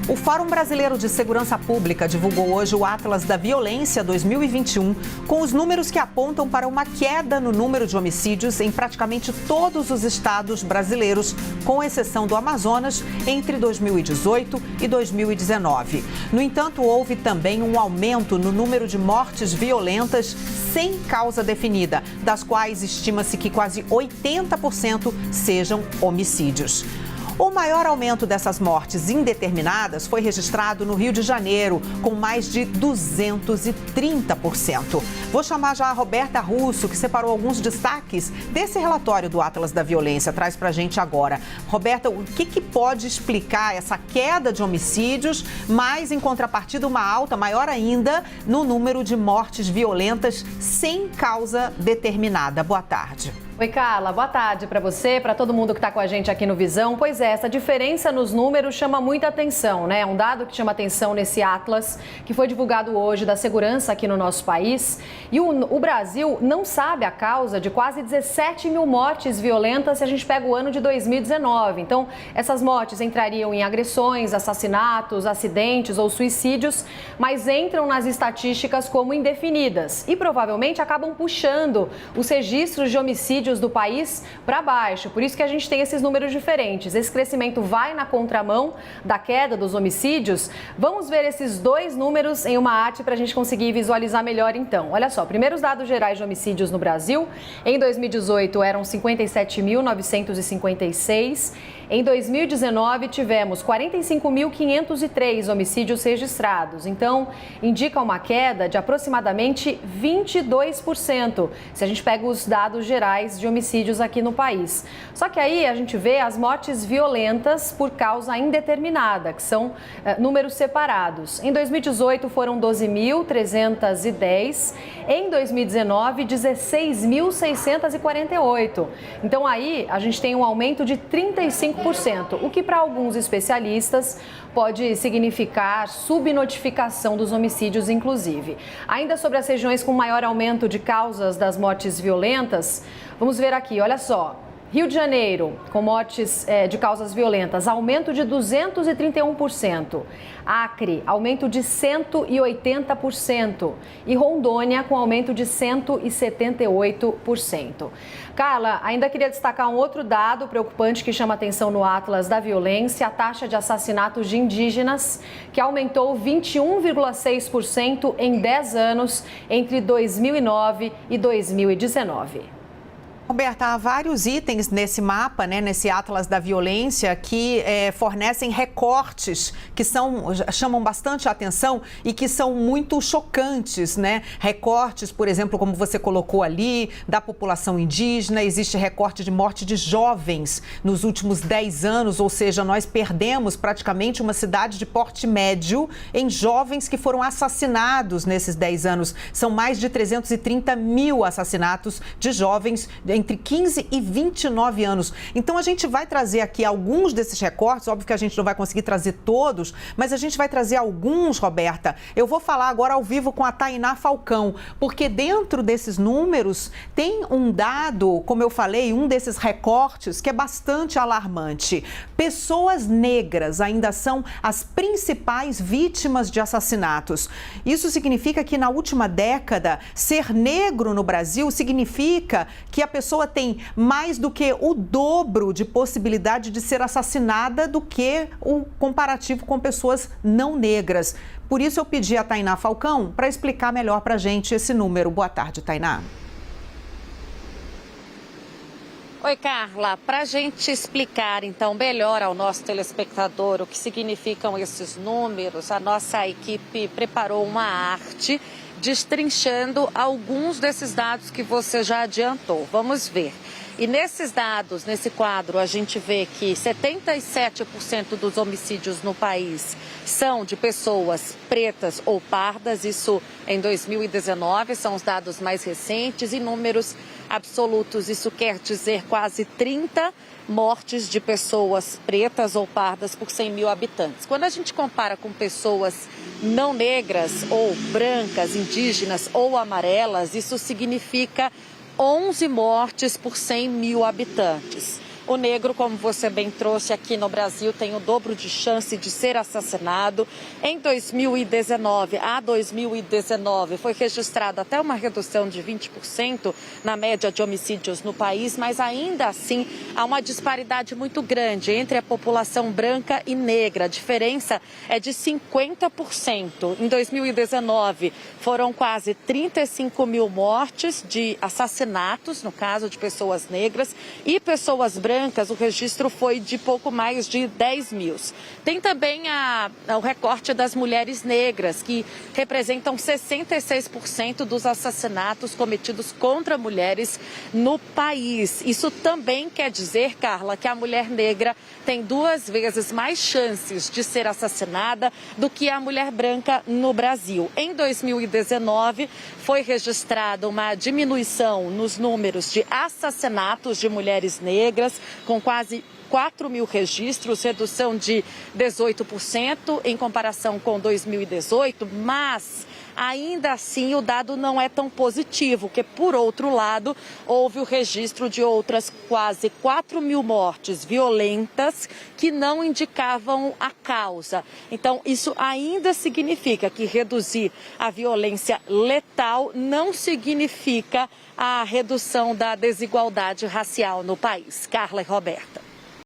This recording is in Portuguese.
O Fórum Brasileiro de Segurança Pública divulgou hoje o Atlas da Violência 2021, com os números que apontam para uma queda no número de homicídios em praticamente todos os estados brasileiros, com exceção do Amazonas, entre 2018 e 2019. No entanto, houve também um aumento no número de mortes violentas sem causa definida, das quais estima-se que quase 80% sejam homicídios. O maior aumento dessas mortes indeterminadas foi registrado no Rio de Janeiro, com mais de 230%. Vou chamar já a Roberta Russo, que separou alguns destaques desse relatório do Atlas da Violência. Traz pra gente agora. Roberta, o que pode explicar essa queda de homicídios, mas em contrapartida uma alta, maior ainda, no número de mortes violentas sem causa determinada? Boa tarde. Oi, Carla. Boa tarde para você, para todo mundo que está com a gente aqui no Visão. Pois é, essa diferença nos números chama muita atenção, né? É um dado que chama atenção nesse Atlas, que foi divulgado hoje da segurança aqui no nosso país. E o Brasil não sabe a causa de quase 17 mil mortes violentas se a gente pega o ano de 2019. Então, essas mortes entrariam em agressões, assassinatos, acidentes ou suicídios, mas entram nas estatísticas como indefinidas e provavelmente acabam puxando os registros de homicídios do país para baixo. Por isso que a gente tem esses números diferentes. Esse crescimento vai na contramão da queda dos homicídios. Vamos ver esses dois números em uma arte para a gente conseguir visualizar melhor então. Olha só, primeiro os dados gerais de homicídios no Brasil. Em 2018 eram 57.956. Em 2019, tivemos 45.503 homicídios registrados. Então, indica uma queda de aproximadamente 22%, se a gente pega os dados gerais de homicídios aqui no país. Só que aí a gente vê as mortes violentas por causa indeterminada, que são números separados. Em 2018, foram 12.310. Em 2019, 16.648. Então, aí a gente tem um aumento de 35%, o que para alguns especialistas pode significar subnotificação dos homicídios, inclusive. Ainda sobre as regiões com maior aumento de causas das mortes violentas, vamos ver aqui, olha só. Rio de Janeiro, com mortes de causas violentas, aumento de 231%. Acre, aumento de 180%. E Rondônia, com aumento de 178%. Carla, ainda queria destacar um outro dado preocupante que chama atenção no Atlas da Violência, a taxa de assassinatos de indígenas, que aumentou 21,6% em 10 anos, entre 2009 e 2019. Roberta, há vários itens nesse mapa, né, nesse Atlas da Violência, que fornecem recortes que chamam bastante atenção e que são muito chocantes, né? Recortes, por exemplo, como você colocou ali, da população indígena, existe recorte de morte de jovens nos últimos 10 anos, ou seja, nós perdemos praticamente uma cidade de porte médio em jovens que foram assassinados nesses 10 anos. São mais de 330 mil assassinatos de jovens entre 15 e 29 anos. Então, a gente vai trazer aqui alguns desses recortes, óbvio que a gente não vai conseguir trazer todos, mas a gente vai trazer alguns, Roberta. Eu vou falar agora ao vivo com a Tainá Falcão, porque dentro desses números tem um dado, como eu falei, um desses recortes que é bastante alarmante. Pessoas negras ainda são as principais vítimas de assassinatos. Isso significa que na última década, ser negro no Brasil significa que a pessoa tem mais do que o dobro de possibilidade de ser assassinada do que o comparativo com pessoas não negras. Por isso eu pedi a Tainá Falcão para explicar melhor para a gente esse número. Boa tarde, Tainá. Oi, Carla. Para a gente explicar, então, melhor ao nosso telespectador o que significam esses números, a nossa equipe preparou uma arte destrinchando alguns desses dados que você já adiantou. Vamos ver. E nesses dados, nesse quadro, a gente vê que 77% dos homicídios no país são de pessoas pretas ou pardas, isso em 2019, são os dados mais recentes, em números absolutos, isso quer dizer quase 30 mortes de pessoas pretas ou pardas por 100 mil habitantes. Quando a gente compara com pessoas não negras ou brancas, indígenas ou amarelas, isso significa 11 mortes por 100 mil habitantes. O negro, como você bem trouxe aqui no Brasil, tem o dobro de chance de ser assassinado. Em 2019, a 2019, foi registrada até uma redução de 20% na média de homicídios no país, mas ainda assim há uma disparidade muito grande entre a população branca e negra. A diferença é de 50%. Em 2019, foram quase 35 mil mortes de assassinatos, no caso de pessoas negras, e pessoas brancas, o registro foi de pouco mais de 10 mil. Tem também o recorte das mulheres negras, que representam 66% dos assassinatos cometidos contra mulheres no país. Isso também quer dizer, Carla, que a mulher negra tem 2 vezes mais chances de ser assassinada do que a mulher branca no Brasil. Em 2019, foi registrada uma diminuição nos números de assassinatos de mulheres negras, com quase 4 mil registros, redução de 18% em comparação com 2018, mas ainda assim o dado não é tão positivo, porque, por outro lado, houve o registro de outras quase 4 mil mortes violentas que não indicavam a causa. Então, isso ainda significa que reduzir a violência letal não significa a redução da desigualdade racial no país. Carla e Roberta.